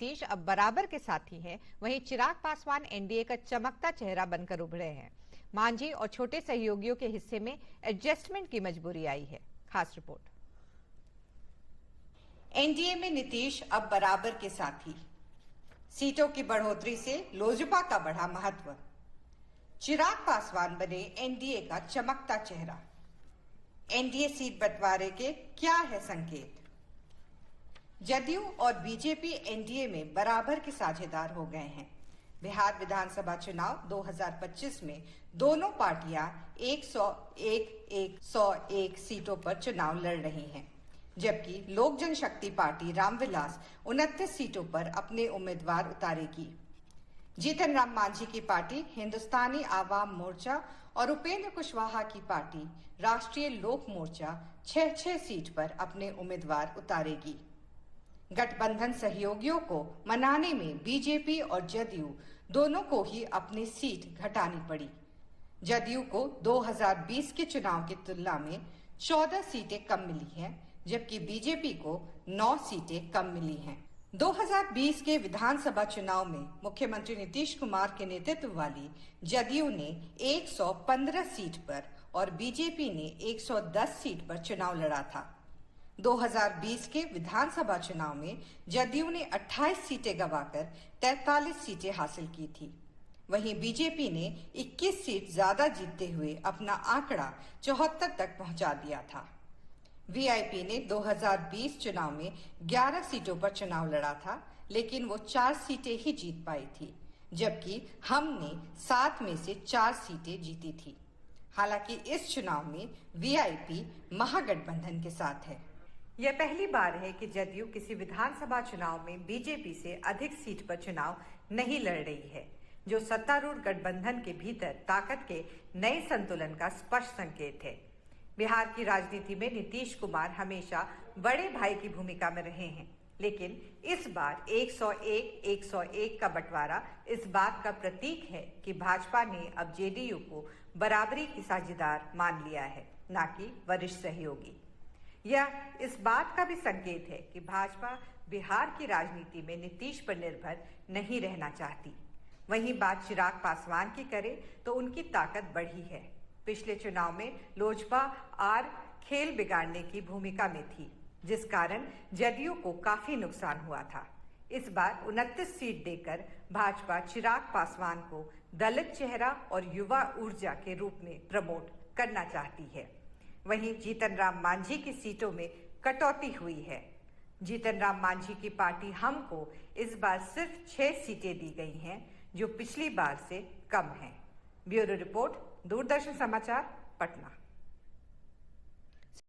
नीतीश अब बराबर के साथी हैं, वहीं चिराग पासवान एनडीए का चमकता चेहरा बनकर उभरे हैं। मांझी और छोटे सहयोगियों के हिस्से में एडजस्टमेंट की मजबूरी आई है। खास रिपोर्ट। एनडीए में नीतीश अब बराबर के साथी। सीटों की बढ़ोतरी से लोजपा का बढ़ा महत्व। चिराग पासवान बने एनडीए का चमकता चेहरा। एनडीए सीट बंटवारे के क्या है संकेत? जदयू और बीजेपी एनडीए में बराबर के साझेदार हो गए हैं। बिहार विधानसभा चुनाव 2025 में दोनों पार्टियां 101 सीटों पर चुनाव लड़ रही हैं, जबकि लोक जनशक्ति पार्टी रामविलास 29 सीटों पर अपने उम्मीदवार उतारेगी। जीतन राम मांझी की पार्टी हिंदुस्तानी आवाम मोर्चा और उपेंद्र कुशवाहा की पार्टी राष्ट्रीय लोक मोर्चा 6 सीट पर अपने उम्मीदवार उतारेगी। गठबंधन सहयोगियों को मनाने में बीजेपी और जदयू दोनों को ही अपनी सीट घटानी पड़ी। जदयू को 2020 के चुनाव की तुलना में 14 सीटें कम मिली हैं, जबकि बीजेपी को 9 सीटें कम मिली हैं। 2020 के विधानसभा चुनाव में मुख्यमंत्री नीतीश कुमार के नेतृत्व वाली जदयू ने 115 सीट पर और बीजेपी ने 110 सीट पर चुनाव लड़ा था। 2020 के विधानसभा चुनाव में जदयू ने 28 सीटें गंवाकर 43 सीटें हासिल की थी। वहीं बीजेपी ने 21 सीट ज्यादा जीतते हुए अपना आंकड़ा 74 तक पहुंचा दिया था। वीआईपी ने 2020 चुनाव में 11 सीटों पर चुनाव लड़ा था, लेकिन वो 4 सीटें ही जीत पाई थी, जबकि हमने 7 में से 4 सीटें जीती थी। हालांकि इस चुनाव में वीआईपी महागठबंधन के साथ है। यह पहली बार है कि जदयू किसी विधानसभा चुनाव में बीजेपी से अधिक सीट पर चुनाव नहीं लड़ रही है, जो सत्तारूढ़ गठबंधन के भीतर ताकत के नए संतुलन का स्पष्ट संकेत है। बिहार की राजनीति में नीतीश कुमार हमेशा बड़े भाई की भूमिका में रहे हैं, लेकिन इस बार 101 का बंटवारा इस बात का प्रतीक है कि भाजपा ने अब जेडीयू को बराबरी की साझेदार मान लिया है, न कि वरिष्ठ सहयोगी। यह इस बात का भी संकेत है कि भाजपा बिहार की राजनीति में नीतीश पर निर्भर नहीं रहना चाहती। वहीं बात चिराग पासवान की करें तो उनकी ताकत बढ़ी है। पिछले चुनाव में लोजपा खेल बिगाड़ने की भूमिका में थी, जिस कारण जदयू को काफी नुकसान हुआ था। इस बार 29 सीट देकर भाजपा चिराग पासवान को दलित चेहरा और युवा ऊर्जा के रूप में प्रमोट करना चाहती है। वहीं जीतन राम मांझी की सीटों में कटौती हुई है। जीतन राम मांझी की पार्टी हम को इस बार सिर्फ 6 सीटें दी गई हैं, जो पिछली बार से कम है। ब्यूरो रिपोर्ट, दूरदर्शन समाचार, पटना।